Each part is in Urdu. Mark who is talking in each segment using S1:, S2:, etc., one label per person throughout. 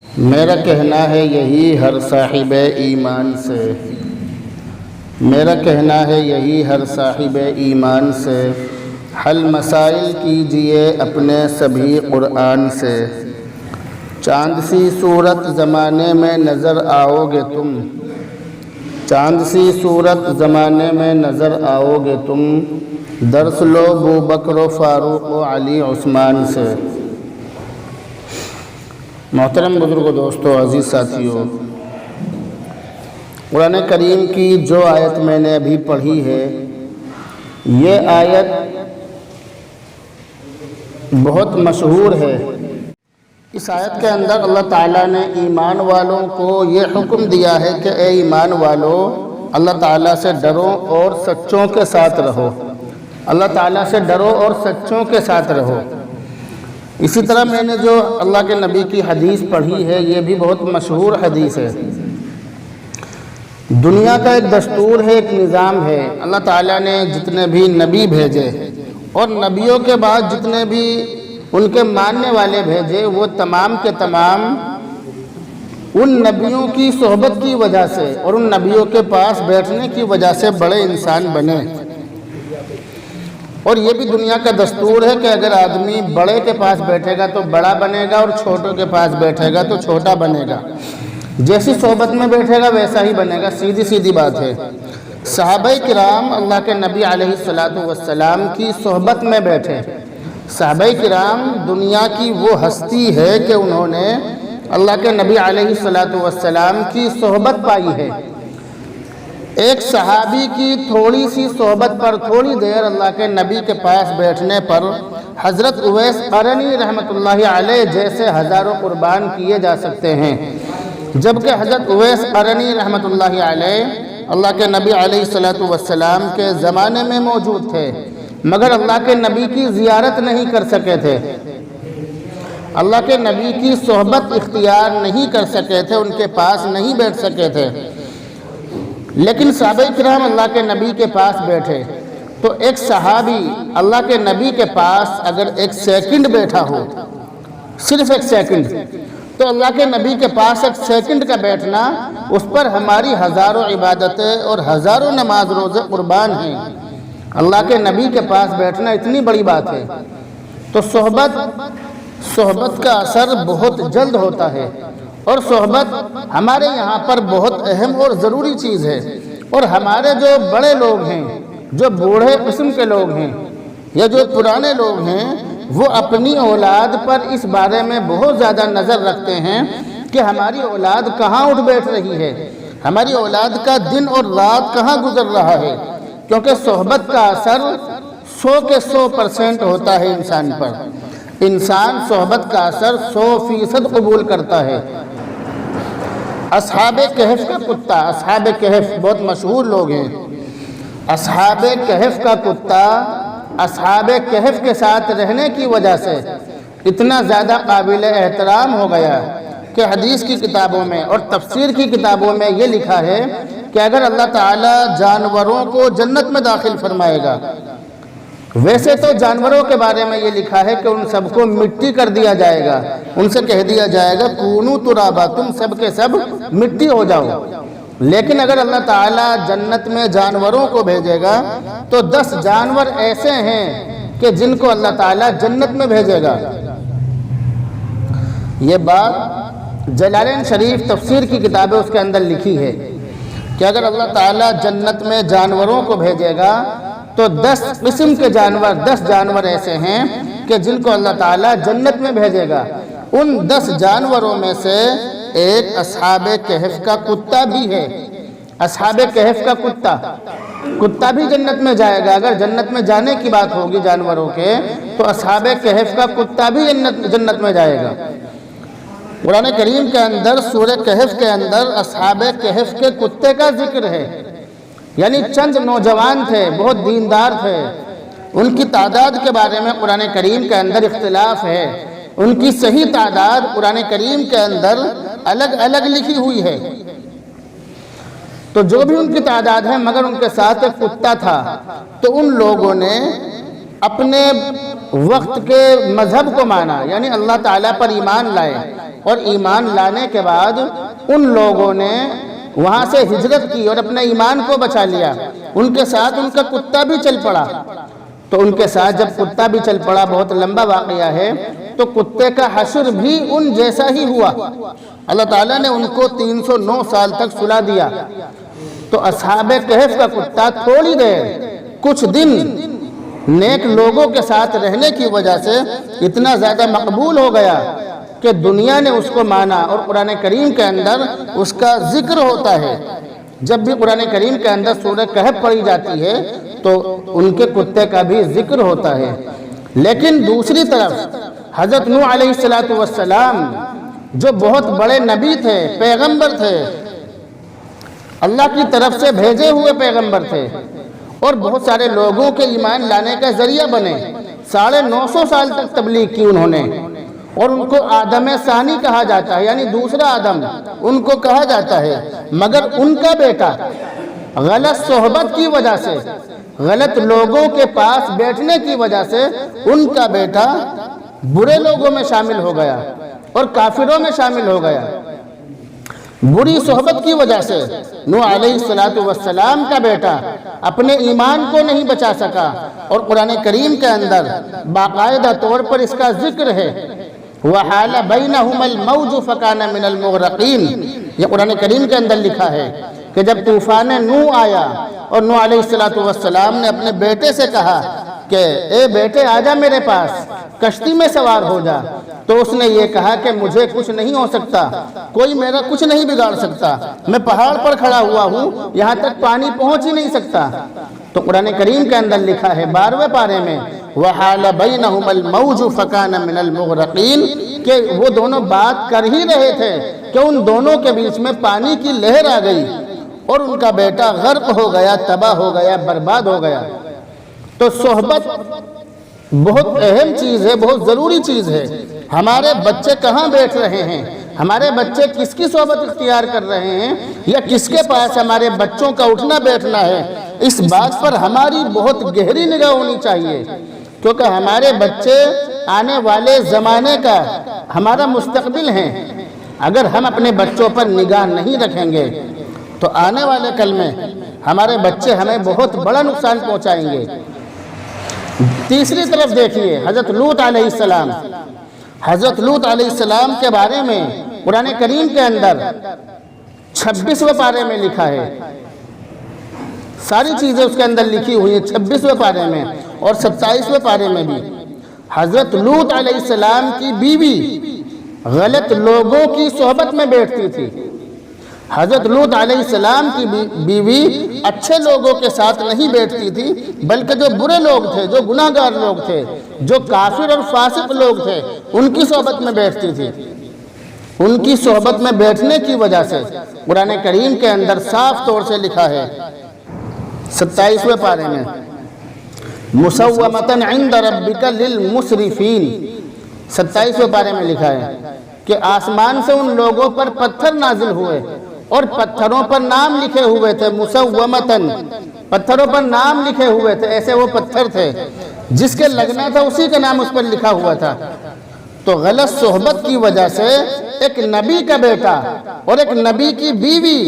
S1: میرا کہنا ہے یہی ہر صاحب ایمان سے، میرا کہنا ہے یہی ہر صاحب ایمان سے، حل مسائل کیجئے اپنے سبھی قرآن سے۔ چاند سی صورت زمانے میں نظر آؤ گے تم، چاند سی صورت زمانے میں نظر آؤ گے تم، درس لو ابو بکر و فاروق و علی عثمان سے۔ محترم بزرگ دوستو، عزیز ساتھیو، قرآن کریم کی جو آیت میں نے ابھی پڑھی ہے، یہ آیت بہت مشہور ہے۔ اس آیت کے اندر اللہ تعالیٰ نے ایمان والوں کو یہ حکم دیا ہے کہ اے ایمان والو، اللہ تعالیٰ سے ڈرو اور سچوں کے ساتھ رہو، اللہ تعالیٰ سے ڈرو اور سچوں کے ساتھ رہو۔ اسی طرح میں نے جو اللہ کے نبی کی حدیث پڑھی ہے، یہ بھی بہت مشہور حدیث ہے۔ دنیا کا ایک دستور ہے، ایک نظام ہے۔ اللہ تعالیٰ نے جتنے بھی نبی بھیجے اور نبیوں کے بعد جتنے بھی ان کے ماننے والے بھیجے، وہ تمام کے تمام ان نبیوں کی صحبت کی وجہ سے اور ان نبیوں کے پاس بیٹھنے کی وجہ سے بڑے انسان بنے۔ اور یہ بھی دنیا کا دستور ہے کہ اگر آدمی بڑے کے پاس بیٹھے گا تو بڑا بنے گا، اور چھوٹوں کے پاس بیٹھے گا تو چھوٹا بنے گا۔ جیسی صحبت میں بیٹھے گا ویسا ہی بنے گا، سیدھی سیدھی بات ہے۔ صحابہ کرام اللہ کے نبی علیہ السلام کی صحبت میں بیٹھے۔ صحابہ کرام دنیا کی وہ ہستی ہے کہ انہوں نے اللہ کے نبی علیہ السلام کی صحبت پائی ہے۔ ایک صحابی کی تھوڑی سی صحبت پر، تھوڑی دیر اللہ کے نبی کے پاس بیٹھنے پر حضرت اویس قرنی رحمۃ اللہ علیہ جیسے ہزاروں قربان کیے جا سکتے ہیں، جبکہ حضرت اویس قرنی رحمۃ اللہ علیہ اللہ کے نبی علیہ السلام کے زمانے میں موجود تھے، مگر اللہ کے نبی کی زیارت نہیں کر سکے تھے، اللہ کے نبی کی صحبت اختیار نہیں کر سکے تھے، ان کے پاس نہیں بیٹھ سکے تھے۔ لیکن صحابہ کرام اللہ کے نبی کے پاس بیٹھے تو ایک صحابی اللہ کے نبی کے پاس اگر ایک سیکنڈ بیٹھا ہو، صرف ایک سیکنڈ، تو اللہ کے نبی کے پاس ایک سیکنڈ کا بیٹھنا، اس پر ہماری ہزاروں عبادتیں اور ہزاروں نماز روزے قربان ہیں۔ اللہ کے نبی کے پاس بیٹھنا اتنی بڑی بات ہے۔ تو صحبت کا اثر بہت جلد ہوتا ہے، اور صحبت ہمارے یہاں پر بہت اہم اور ضروری چیز ہے۔ اور ہمارے جو بڑے لوگ ہیں، جو بوڑھے قسم کے لوگ ہیں یا جو پرانے لوگ ہیں، وہ اپنی اولاد پر اس بارے میں بہت زیادہ نظر رکھتے ہیں کہ ہماری اولاد کہاں اٹھ بیٹھ رہی ہے، ہماری اولاد کا دن اور رات کہاں گزر رہا ہے، کیونکہ صحبت کا اثر 100% ہوتا ہے انسان پر۔ انسان صحبت کا اثر 100% قبول کرتا ہے۔ اصحاب کہف کا کتا، اصحاب کہف بہت مشہور لوگ ہیں۔ اصحاب کہف کا کتا اصحاب کہف کے ساتھ رہنے کی وجہ سے اتنا زیادہ قابل احترام ہو گیا کہ حدیث کی کتابوں میں اور تفسیر کی کتابوں میں یہ لکھا ہے کہ اگر اللہ تعالیٰ جانوروں کو جنت میں داخل فرمائے گا، ویسے تو جانوروں کے بارے میں یہ لکھا ہے کہ ان سب کو مٹی کر دیا جائے گا، ان سے کہہ دیا جائے گا کونو ترابا، تم سب کے سب مٹی ہو جاؤ۔ لیکن اگر اللہ تعالیٰ جنت میں جانوروں کو بھیجے گا تو 10 جانور ایسے ہیں کہ جن کو اللہ تعالیٰ جنت میں بھیجے گا۔ یہ بات جلالین شریف تفسیر کی کتاب ہے، اس کے اندر لکھی ہے کہ اگر اللہ تعالیٰ جنت میں جانوروں کو بھیجے گا تو 10 قسم کے جانور، 10 جانور ایسے ہیں کہ جن کو اللہ تعالیٰ جنت میں بھیجے گا۔ ان 10 جانوروں میں سے ایک اصحاب کہف کا کتا بھی ہے۔ اصحاب کہف کا کتا بھی جنت میں جائے گا۔ اگر جنت میں جانے کی بات ہوگی جانوروں کے، تو اصحاب کہف کا کتا بھی جنت میں جائے گا۔ قرآن کریم کے اندر سورہ کہف کے اندر اصحاب کہف کے کتے کا ذکر ہے، یعنی چند نوجوان تھے، بہت دیندار تھے۔ ان کی تعداد کے بارے میں قرآن کریم کے اندر اختلاف ہے، ان کی صحیح تعداد قرآن کریم کے اندر الگ الگ لکھی ہوئی ہے۔ تو جو بھی ان کی تعداد ہے، مگر ان کے ساتھ ایک کتا تھا، تو ان لوگوں نے اپنے وقت کے مذہب کو مانا، یعنی اللہ تعالیٰ پر ایمان لائے، اور ایمان لانے کے بعد ان لوگوں نے وہاں سے ہجرت کی اور اپنے ایمان کو بچا لیا، ان کے ساتھ ان کا کتا بھی چل پڑا۔ تو ان کے ساتھ جب کتا بھی چل پڑا، بہت لمبا واقعہ ہے، تو کتے کا حشر بھی ان جیسا ہی ہوا۔ اللہ تعالیٰ نے ان کو 309 سال تک سلا دیا۔ تو اصحاب کہف کا کتا تھوڑی دیر، کچھ دن نیک لوگوں کے ساتھ رہنے کی وجہ سے اتنا زیادہ مقبول ہو گیا کہ دنیا نے اس کو مانا، اور قرآن کریم کے اندر اس کا ذکر ہوتا ہے۔ جب بھی قرآن کریم کے اندر سورہ کہف پڑھی جاتی ہے تو ان کے کتے کا بھی ذکر ہوتا ہے۔ لیکن دوسری طرف حضرت نوح علیہ السلام جو بہت بڑے نبی تھے، پیغمبر تھے، اللہ کی طرف سے بھیجے ہوئے پیغمبر تھے، اور بہت سارے لوگوں کے ایمان لانے کا ذریعہ بنے۔ 950 سال تک تبلیغ کی انہوں نے، اور ان کو آدم ثانی کہا جاتا ہے، یعنی دوسرا آدم ان کو کہا جاتا ہے۔ مگر ان کا بیٹا غلط صحبت کی وجہ سے، غلط لوگوں کے پاس بیٹھنے کی وجہ سے ان کا بیٹا برے لوگوں میں شامل ہو گیا اور کافروں میں شامل ہو گیا۔ بری صحبت کی وجہ سے نوح علیہ السلام کا بیٹا اپنے ایمان کو نہیں بچا سکا، اور قرآن کریم کے اندر باقاعدہ طور پر اس کا ذکر ہے۔ وَحَالَ بَيْنَهُمَا الْمَوْجُ فَكَانَ مِنَ الْمُغْرَقِينَ، یہ قرآن کریم کے اندر لکھا ہے کہ جب طوفان نوح آیا اور نوح علیہ السلام نے اپنے بیٹے سے کہا کہ اے بیٹے آجا میرے پاس، کشتی میں سوار ہو جا، تو اس نے یہ کہا کہ مجھے کچھ نہیں ہو سکتا، کوئی میرا کچھ نہیں بگاڑ سکتا، میں پہاڑ پر کھڑا ہوا ہوں، یہاں تک پانی پہنچ ہی نہیں سکتا۔ تو قرآن کریم کے اندر لکھا ہے 12ویں پارے میں وَحَالَ بَيْنَهُمَا الْمَوْجُ فَكَانَ مِنَ الْمُغْرَقِينَ، کہ وہ دونوں بات کر ہی رہے تھے کہ ان دونوں کے بیچ میں پانی کی لہر آ گئی اور ان کا بیٹا غرق ہو گیا، تباہ ہو گیا، برباد ہو گیا۔ تو صحبت بہت اہم چیز ہے، بہت ضروری چیز ہے۔ ہمارے بچے کہاں بیٹھ رہے ہیں، ہمارے بچے کس کی صحبت اختیار کر رہے ہیں، یا کس کے پاس ہمارے بچوں کا اٹھنا بیٹھنا ہے، اس بات پر ہماری بہت گہری نگاہ ہونی چاہیے، کیونکہ ہمارے بچے آنے والے زمانے کا ہمارا مستقبل ہیں۔ اگر ہم اپنے بچوں پر نگاہ نہیں رکھیں گے تو آنے والے کل میں ہمارے بچے ہمیں بہت بڑا نقصان پہنچائیں گے۔ تیسری طرف دیکھیے حضرت لوط علیہ السلام۔ حضرت لوط علیہ السلام کے بارے میں قرآن کریم کے اندر 26ویں پارے میں لکھا ہے، ساری چیزیں اس کے اندر لکھی ہوئی ہیں 26ویں پارے میں اور 27ویں پارے میں بھی۔ حضرت لوط علیہ السلام کی بیوی غلط لوگوں کی صحبت میں بیٹھتی تھی۔ حضرت لوط علیہ السلام کی بیوی اچھے لوگوں کے ساتھ نہیں بیٹھتی تھی، بلکہ جو برے لوگ تھے، جو گناہگار لوگ تھے، جو کافر اور فاسق لوگ تھے، ان کی صحبت میں بیٹھتی تھی۔ ان کی صحبت میں بیٹھنے کی وجہ سے قرآن کریم کے اندر صاف طور سے لکھا ہے 27ویں پارے میں مُسَوَّمَةً عِنْدَ رَبِّكَ لِلْمُسْرِفِينَ، 27ویں پارے میں لکھا ہے کہ آسمان سے ان لوگوں پر پتھر نازل ہوئے اور پتھروں پر نام لکھے ہوئے تھے، مسومتن، پتھروں پر نام لکھے ہوئے تھے، ایسے وہ پتھر تھے جس کے لگنا تھا اسی کا نام اس پر لکھا ہوا تھا۔ تو غلط صحبت کی وجہ سے ایک نبی کا بیٹا اور ایک نبی کی بیوی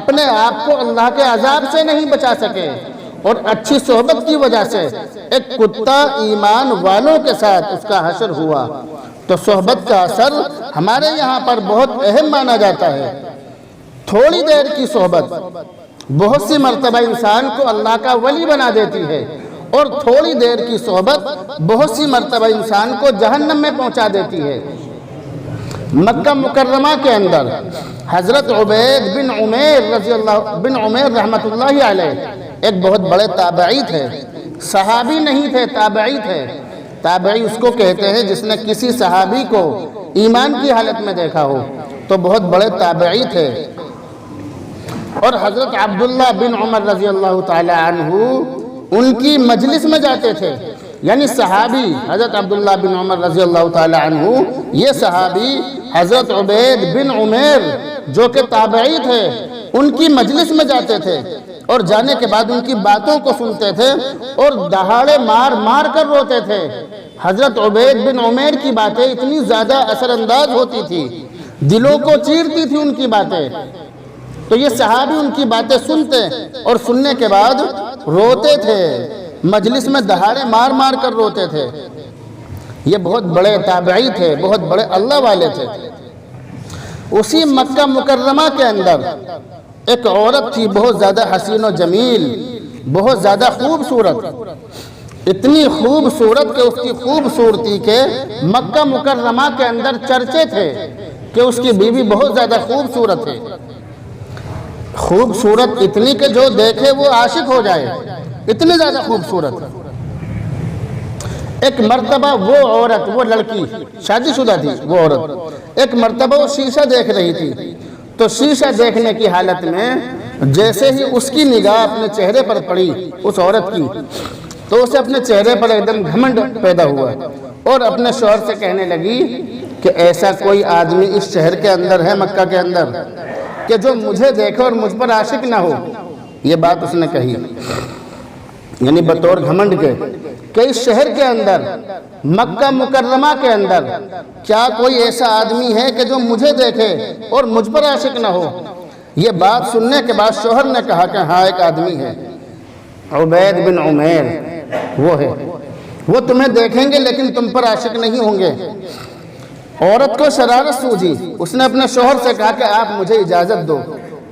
S1: اپنے آپ کو اللہ کے عذاب سے نہیں بچا سکے، اور اچھی صحبت کی وجہ سے ایک کتا ایمان والوں کے ساتھ اس کا حشر ہوا۔ تو صحبت کا اثر ہمارے یہاں پر بہت اہم مانا جاتا ہے۔ تھوڑی دیر کی صحبت بہت سی مرتبہ انسان کو اللہ کا ولی بنا دیتی ہے، اور تھوڑی دیر کی صحبت بہت سی مرتبہ انسان کو جہنم میں پہنچا دیتی ہے۔ مکہ مکرمہ کے اندر حضرت عبید بن عمیر رحمۃ اللہ علیہ ایک بہت بڑے تابعی تھے، صحابی نہیں تھے، تابعی تھے۔ تابعی اس کو کہتے ہیں جس نے کسی صحابی کو ایمان کی حالت میں دیکھا ہو، تو بہت بڑے تابعی تھے۔ اور حضرت عبداللہ بن عمر رضی اللہ تعالی عنہ ان کی مجلس میں جاتے تھے، یعنی صحابی حضرت عبداللہ بن عمر رضی اللہ تعالی عنہ، یہ صحابی حضرت عبید بن عمیر جو کہ تابعی تھے، ان کی مجلس میں جاتے تھے، اور جانے کے بعد ان کی باتوں کو سنتے تھے اور دہاڑے مار مار کر روتے تھے۔ حضرت عبید بن عمیر کی باتیں اتنی زیادہ اثر انداز ہوتی تھی، دلوں کو چیرتی تھی ان کی باتیں، تو یہ صحابی ان کی باتیں سنتے اور سننے کے بعد روتے تھے، مجلس میں دہاڑے مار مار کر روتے تھے۔ یہ بہت بڑے تابعی تھے، بہت بڑے اللہ والے تھے۔ اسی مکہ مکرمہ کے اندر ایک عورت تھی بہت زیادہ حسین و جمیل، بہت زیادہ خوبصورت، اتنی خوبصورت کہ اس کی خوبصورتی کے مکہ مکرمہ کے اندر چرچے تھے کہ اس کی بیوی بہت زیادہ خوبصورت ہے، خوبصورت اتنی کہ جو دیکھے وہ عاشق ہو جائے، اتنی زیادہ خوبصورت۔ ایک مرتبہ وہ عورت، وہ لڑکی شادی شدہ تھی، وہ عورت ایک مرتبہ وہ شیشہ دیکھ رہی تھی، تو شیشہ دیکھنے کی حالت میں جیسے ہی اس کی نگاہ اپنے چہرے پر پڑی اس عورت کی، تو اسے اپنے چہرے پر ایک دم گھمنڈ پیدا ہوا اور اپنے شوہر سے کہنے لگی کہ ایسا کوئی آدمی اس شہر کے اندر ہے، مکہ کے اندر، کہ جو مجھے دیکھے اور مجھ پر عاشق نہ ہو۔ یہ بات اس نے کہی، یعنی بطور گھمنڈ کے، کہ اس شہر کے اندر، مکہ مکرمہ کے اندر کیا کوئی ایسا آدمی ہے کہ جو مجھے دیکھے اور مجھ پر عاشق نہ ہو۔ یہ بات سننے کے بعد شوہر نے کہا کہ ہاں ایک آدمی ہے، عبید بن عمیر، وہ ہے، وہ تمہیں دیکھیں گے لیکن تم پر عاشق نہیں ہوں گے۔ عورت کو شرارت سوجی، اس نے اپنے شوہر سے کہا کہ آپ مجھے اجازت دو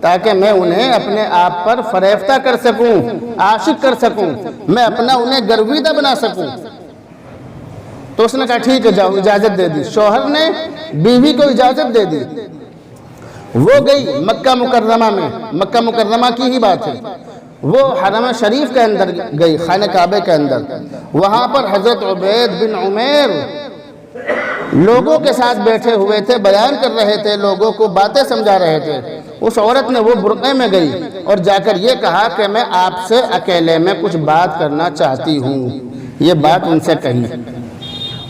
S1: تاکہ میں انہیں اپنے آپ پر فریفتہ کر سکوں، عاشق کر سکوں، میں اپنا انہیں گرویدہ بنا سکوں۔ تو اس نے کہا ٹھیک ہے جاؤ، اجازت دے دی۔ شوہر نے بیوی کو اجازت دے دی، وہ گئی مکہ مکرمہ میں، مکہ مکرمہ کی ہی بات ہے، وہ حرم شریف کے اندر گئی، خانہ کعبہ کے اندر۔ وہاں پر حضرت عبید بن عمیر لوگوں کے ساتھ بیٹھے ہوئے تھے، بیان کر رہے تھے، لوگوں کو باتیں سمجھا رہے تھے۔ اس عورت نے وہ برقعے میں گئی اور جا کر یہ کہا کہ میں آپ سے اکیلے میں کچھ بات کرنا چاہتی ہوں، یہ بات ان سے کہی۔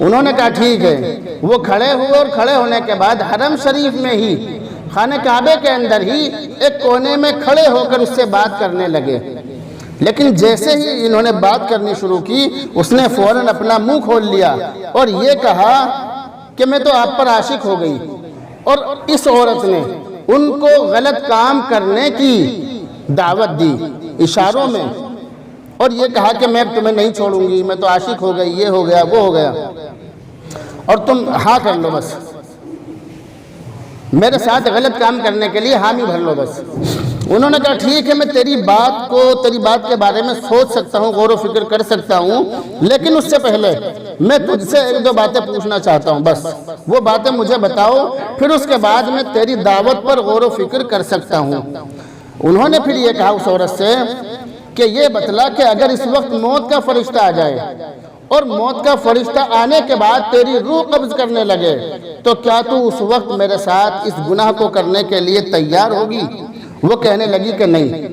S1: انہوں نے کہا ٹھیک ہے۔ وہ کھڑے ہوئے اور کھڑے ہونے کے بعد حرم شریف میں ہی، خانہ کعبہ کے اندر ہی ایک کونے میں کھڑے ہو کر اس سے بات کرنے لگے۔ لیکن جیسے ہی انہوں نے بات کرنی شروع کی، اس نے فوراً اپنا منہ کھول لیا اور یہ کہا کہ میں تو آپ پر عاشق ہو گئی۔ اور اس عورت نے ان کو غلط کام کرنے کی دعوت دی اشاروں میں، اور یہ کہا کہ میں تمہیں نہیں چھوڑوں گی، میں تو عاشق ہو گئی، یہ ہو گیا وہ ہو گیا، اور تم ہاں کر لو، بس میرے ساتھ غلط کام کرنے کے لیے حامی بھر لو بس۔ انہوں نے کہا ٹھیک ہے، میں تیری بات کے بارے میں سوچ سکتا ہوں، غور و فکر کر سکتا ہوں، لیکن اس سے پہلے میں تجھ سے ایک دو باتیں پوچھنا چاہتا ہوں، بس وہ باتیں مجھے بتاؤ، پھر اس کے بعد میں تیری دعوت پر غور و فکر کر سکتا ہوں۔ انہوں نے پھر یہ کہا اس عورت سے کہ یہ بتلا کہ اگر اس وقت موت کا فرشتہ آ جائے اور موت کا فرشتہ آنے کے بعد تیری روح قبض کرنے لگے تو کیا تو اس وقت میرے ساتھ اس گناہ کو کرنے کے لیے تیار ہوگی؟ وہ کہنے لگی کہ نہیں۔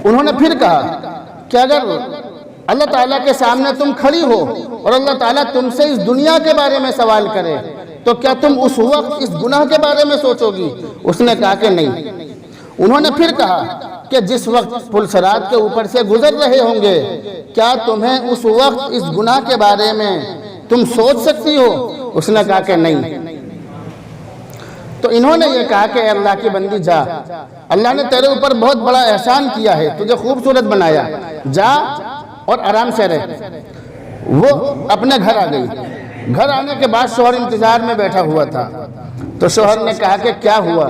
S1: انہوں نے پھر کہا کہ اگر اللہ تعالیٰ کے سامنے تم کھڑی ہو اور اللہ تعالیٰ تم سے اس دنیا کے بارے میں سوال کرے تو کیا تم اس وقت اس گناہ کے بارے میں سوچو گی؟ اس نے کہا کہ نہیں۔ انہوں نے پھر کہا کہ جس وقت پل صراط کے اوپر سے گزر رہے ہوں گے کیا تمہیں اس وقت اس گناہ کے بارے میں تم سوچ سکتی ہو؟ اس نے کہا کہ نہیں۔ تو انہوں نے یہ کہا کہ اے اللہ کی بندی جا، اللہ نے تیرے اوپر بہت بڑا احسان کیا ہے، تجھے خوبصورت بنایا، جا اور آرام سے رہ۔ وہ اپنے گھر آ گئی۔ گھر آنے کے بعد شوہر انتظار میں بیٹھا ہوا تھا، تو شوہر نے کہا کہ کیا ہوا؟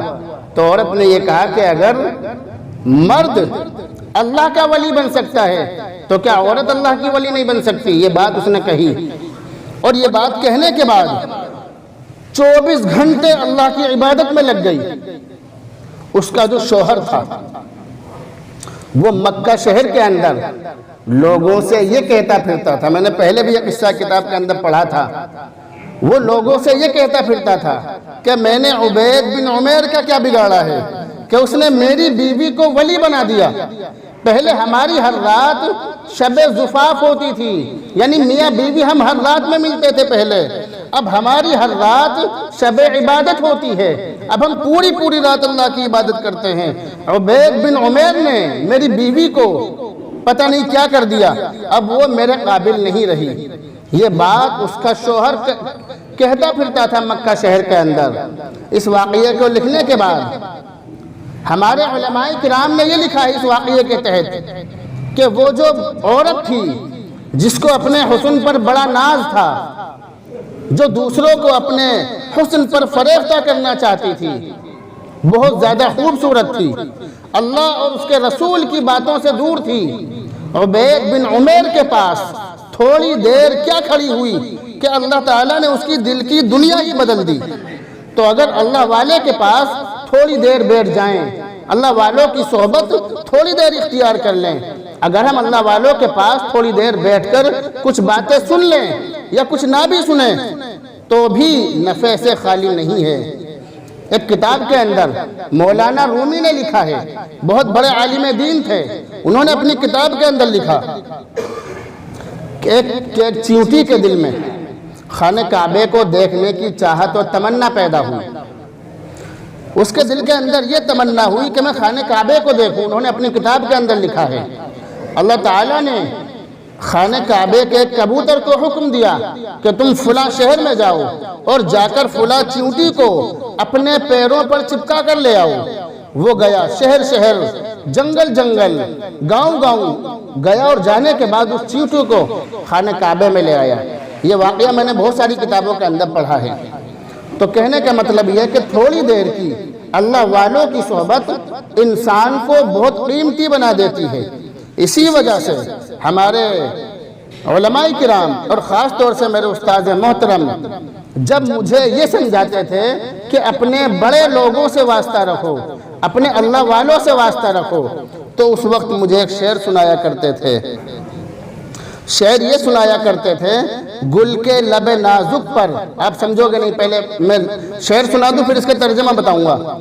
S1: تو عورت نے یہ کہا کہ اگر مرد اللہ کا ولی بن سکتا ہے تو کیا عورت اللہ کی ولی نہیں بن سکتی؟ یہ بات اس نے کہی، اور یہ بات کہنے کے بعد 24 گھنٹے اللہ کی عبادت میں لگ گئی۔ اس کا جو شوہر تھا وہ مکہ شہر کے اندر لوگوں سے یہ کہتا پھرتا تھا، میں نے پہلے بھی یہ قصہ کتاب کے اندر پڑھا تھا، وہ لوگوں سے یہ کہتا پھرتا تھا کہ میں نے عبید بن عمیر کا کیا بگاڑا ہے کہ اس نے میری بیوی کو ولی بنا دیا۔ پہلے ہماری ہر رات شب زفاف ہوتی تھی، یعنی میاں بیوی ہم ہر رات میں ملتے تھے پہلے، اب ہماری ہر رات شب عبادت ہوتی ہے، اب ہم پوری پوری رات اللہ کی عبادت کرتے ہیں۔ عبید بن عمیر نے میری بیوی کو پتہ نہیں کیا کر دیا، اب وہ میرے قابل نہیں رہی۔ یہ بات اس کا شوہر کہتا پھرتا تھا مکہ شہر کے اندر۔ اس واقعے کو لکھنے کے بعد ہمارے علماء کرام نے یہ لکھا ہے اس واقعے کے تحت کہ وہ جو عورت تھی جس کو اپنے حسن پر بڑا ناز تھا، جو دوسروں کو اپنے حسن پر فریفتہ کرنا چاہتی تھی، بہت زیادہ خوبصورت تھی، اللہ اور اس کے رسول کی باتوں سے دور تھی، عبید بن عمیر کے پاس تھوڑی دیر کیا کھڑی ہوئی کہ اللہ تعالیٰ نے اس کی دل کی دنیا ہی بدل دی۔ تو اگر اللہ والے کے پاس تھوڑی دیر بیٹھ جائیں، اللہ والوں کی صحبت تھوڑی دیر اختیار کر لیں، اگر ہم اللہ والوں کے پاس تھوڑی دیر بیٹھ کر کچھ باتیں سن لیں یا کچھ نہ بھی سنیں تو بھی نفع سے خالی نہیں ہے۔ ایک کتاب کے اندر مولانا رومی نے لکھا ہے، بہت بڑے عالم دین تھے، انہوں نے اپنی کتاب کے اندر لکھا کہ ایک چیونٹی کے دل میں خانہ کعبے کو دیکھنے کی چاہت اور تمنا پیدا ہوئی۔ اس کے دل کے اندر یہ تمنا ہوئی کہ میں خانہ کعبے کو دیکھوں۔ انہوں نے اپنی کتاب کے اندر لکھا ہے اللہ تعالیٰ نے خانہ کعبے کے ایک کبوتر کو حکم دیا کہ تم فلاں شہر میں جاؤ اور جا کر فلاں چیونٹی کو اپنے پیروں پر چپکا کر لے آؤ۔ وہ گیا، شہر شہر، جنگل جنگل، گاؤں گاؤں گیا اور جانے کے بعد اس چیونٹی کو خانہ کعبے میں لے آیا۔ یہ واقعہ میں نے بہت ساری کتابوں کے اندر پڑھا ہے۔ تو کہنے کا مطلب یہ ہے کہ تھوڑی دیر کی اللہ والوں کی صحبت انسان کو بہت قیمتی بنا دیتی ہے۔ اسی وجہ سے ہمارے علماء کرام اور خاص طور سے میرے استاد محترم جب مجھے یہ سمجھاتے تھے کہ اپنے بڑے لوگوں سے واسطہ رکھو، اپنے اللہ والوں سے واسطہ رکھو، تو اس وقت مجھے ایک شعر سنایا کرتے تھے۔ شعر یہ سنایا کرتے تھے، گل کے لب نازک پر، آپ سمجھو گے نہیں، پہلے میں شعر سنا دوں پھر اس کا ترجمہ بتاؤں گا۔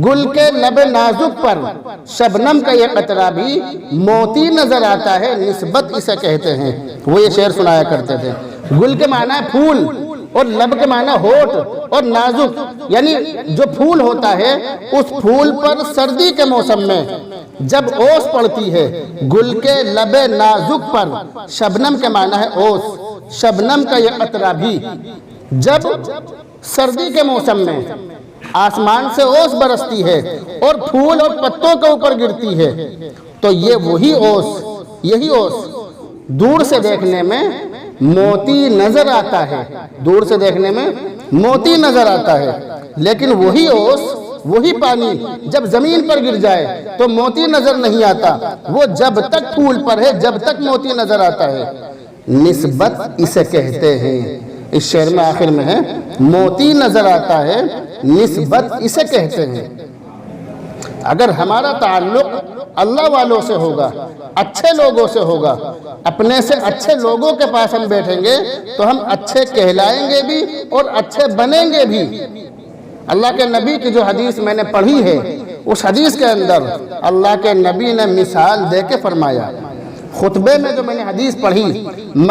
S1: گل کے لب نازک پر شبنم کا یہ قطرہ بھی موتی نظر آتا ہے، نسبت اسے کہتے ہیں۔ وہ یہ شعر سنایا کرتے تھے۔ گل کے معنی ہے پھول اور لب کے معنی ہونٹ اور نازک، یعنی جو پھول ہوتا ہے اس پھول پر سردی کے موسم میں جب اوس پڑتی ہے، گل کے لب نازک پر، شبنم کے معنی ہے اوس، شبنم کا یہ قطرہ بھی جب سردی کے موسم میں آسمان سے اوس برستی ہے اور پھول اور پتوں کے اوپر گرتی ہے تو یہ وہی اوس، یہی اوس دور سے دیکھنے میں موتی نظر آتا ہے، دور سے دیکھنے میں موتی نظر آتا ہے، لیکن وہی اوس، وہی پانی جب زمین پر گر جائے تو موتی نظر نہیں آتا، وہ جب تک پھول پر ہے جب تک موتی نظر آتا ہے۔ نسبت اسے کہتے ہیں، اس شعر میں آخر میں ہے موتی نظر آتا ہے، نسبت اسے کہتے ہیں۔ اگر ہمارا تعلق اللہ والوں سے ہوگا، اچھے لوگوں سے ہوگا، اپنے سے اچھے لوگوں کے پاس ہم بیٹھیں گے تو ہم اچھے کہلائیں گے بھی اور اچھے بنیں گے بھی۔ اللہ کے نبی کی جو حدیث میں نے پڑھی ہے، اس حدیث کے اندر اللہ کے نبی نے مثال دے کے فرمایا، خطبے میں جو میں نے حدیث پڑھی،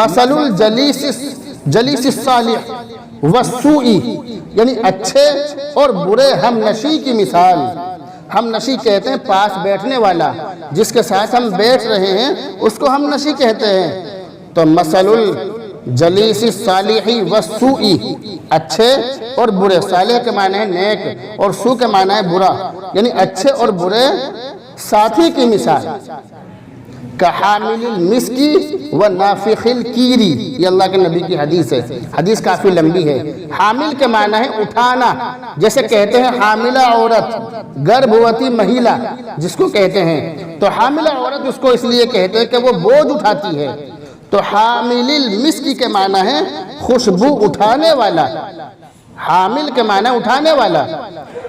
S1: مثل الجلیس الصالح والسوء، یعنی اچھے اور برے ہم نشی کی مثال۔ ہم نشی کہتے ہیں پاس بیٹھنے والا، جس کے ساتھ ہم بیٹھ رہے ہیں اس کو ہم نشی کہتے ہیں۔ تو مثل الجلیس الصالح والسوء، اچھے اور برے، صالح کے معنی ہے نیک اور سوء کے معنی ہے برا، یعنی اچھے اور برے ساتھی کی مثال۔ کحامل المسکی و نافخ الکیری، یہ اللہ کے نبی کی حدیث ہے، حدیث کافی لمبی ہے۔ حامل کے معنی ہے اٹھانا، جیسے کہتے ہیں حاملہ عورت، گربھوتی مہیلا جس کو کہتے ہیں، تو حاملہ عورت اس کو اس لیے کہتے ہیں کہ وہ بوجھ اٹھاتی ہے۔ تو حامل المسکی کے معنی ہے خوشبو اٹھانے والا، حامل کے معنی اٹھانے والا۔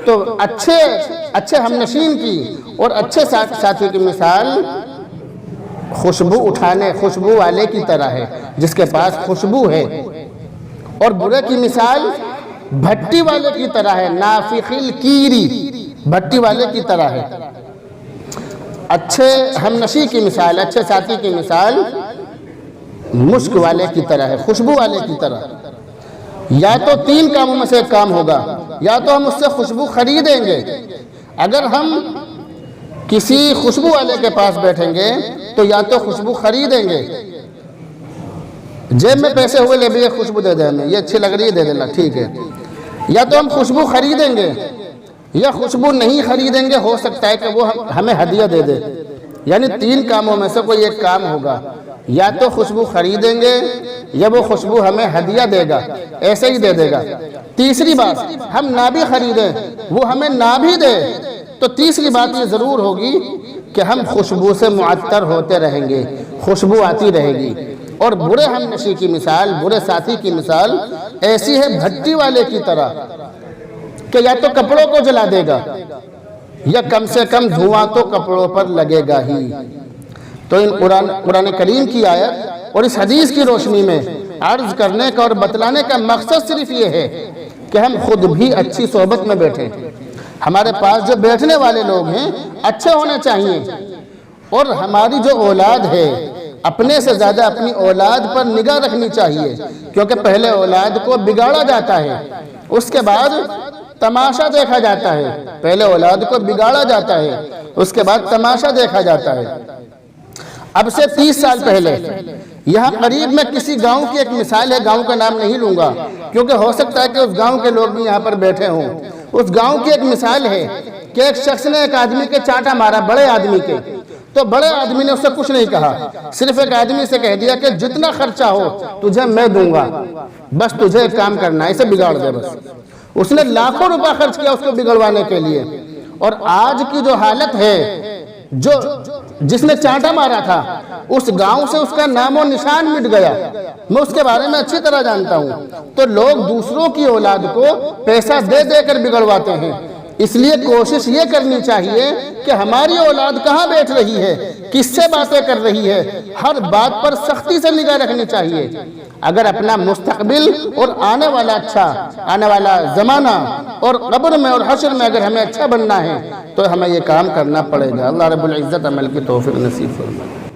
S1: تو اچھے ہمنشین کی اور اچھے ساتھی کی مثال خوشبو اٹھانے، خوشبو والے کی طرح ہے، جس کے پاس خوشبو ہے، اور برے کی مثال بھٹی والے کی طرح ہے، نافخ الکیری، بھٹی والے کی طرح ہے۔ اچھے ہمنشی کی مثال، اچھے ساتھی کی مثال مشک والے کی طرح ہے، خوشبو والے کی طرح۔ یا تو 3 کاموں میں سے ایک کام ہوگا، یا تو ہم اس سے خوشبو خریدیں گے۔ اگر ہم کسی خوشبو والے کے پاس بیٹھیں گے تو یا تو خوشبو خریدیں گے، جیب میں پیسے ہوئے لے بھی یہ خوشبو دے دیں ہمیں، یہ اچھی لگ رہی ہے دے دینا ٹھیک ہے، یا تو ہم خوشبو خریدیں گے یا خوشبو نہیں خریدیں گے، ہو سکتا ہے کہ وہ ہمیں ہدیہ دے دے۔ یعنی 3 کاموں میں سے کوئی ایک کام ہوگا، یا تو خوشبو خریدیں گے یا وہ خوشبو ہمیں ہدیہ دے گا، ایسے ہی دے دے گا۔ تیسری بات، ہم نہ بھی خریدیں وہ ہمیں نہ بھی دے تو تیسری بات یہ ضرور ہوگی کہ ہم خوشبو سے معطر ہوتے رہیں گے، خوشبو آتی رہے گی۔ اور برے ہم نشی کی مثال، برے ساتھی کی مثال ایسی ہے بھٹی والے کی طرح کہ یا تو کپڑوں کو جلا دے گا یا کم سے کم دھواں تو کپڑوں پر لگے گا ہی۔ تو ان قرآن کریم کی آیت اور اس حدیث کی روشنی میں عرض کرنے کا اور بتلانے کا مقصد صرف یہ ہے کہ ہم خود بھی اچھی صحبت میں بیٹھیں، ہمارے پاس جو بیٹھنے والے لوگ ہیں اچھے ہونے چاہیے، اور ہماری جو اولاد ہے اپنے سے زیادہ اپنی اولاد پر نگاہ رکھنی چاہیے، کیونکہ پہلے اولاد کو بگاڑا جاتا ہے، اس کے بعد تماشا دیکھا جاتا ہے۔ پہلے اولاد کو بگاڑا جاتا ہے، اس کے بعد تماشا دیکھا جاتا ہے۔ اب سے 30 سال پہلے یہاں قریب میں کسی گاؤں کی ایک مثال ہے، گاؤں کا نام نہیں لوں گا کیونکہ ہو سکتا ہے کہ اس گاؤں کے لوگ بھی یہاں پر بیٹھے ہوں۔ اس گاؤں کی ایک مثال ہے کہ ایک شخص نے ایک آدمی کے چانٹا مارا، بڑے آدمی کے، تو بڑے آدمی نے اس سے کچھ نہیں کہا، صرف ایک آدمی سے کہہ دیا کہ جتنا خرچہ ہو تجھے میں دوں گا، بس تجھے ایک کام کرنا ہے، اسے بگاڑ دے بس۔ اس نے لاکھوں روپے خرچ کیا اس کو بگڑوانے کے لیے، اور آج کی جو حالت ہے، جس نے چانٹا مارا تھا اس گاؤں سے اس کا نام و نشان مٹ گیا۔ میں اس کے بارے میں اچھی طرح جانتا ہوں۔ تو لوگ دوسروں کی اولاد کو پیسہ دے دے کر بگڑواتے ہیں، اس لیے کوشش یہ کرنی چاہیے کہ ہماری اولاد کہاں بیٹھ رہی ہے، کس سے باتیں کر رہی ہے، ہر بات پر سختی سے نگاہ رکھنی چاہیے۔ اگر اپنا مستقبل اور آنے والا زمانہ اور قبر میں اور حشر میں اگر ہمیں اچھا بننا ہے تو ہمیں یہ کام کرنا پڑے گا۔ اللہ رب العزت عمل کی توفیق نصیب فرمائے۔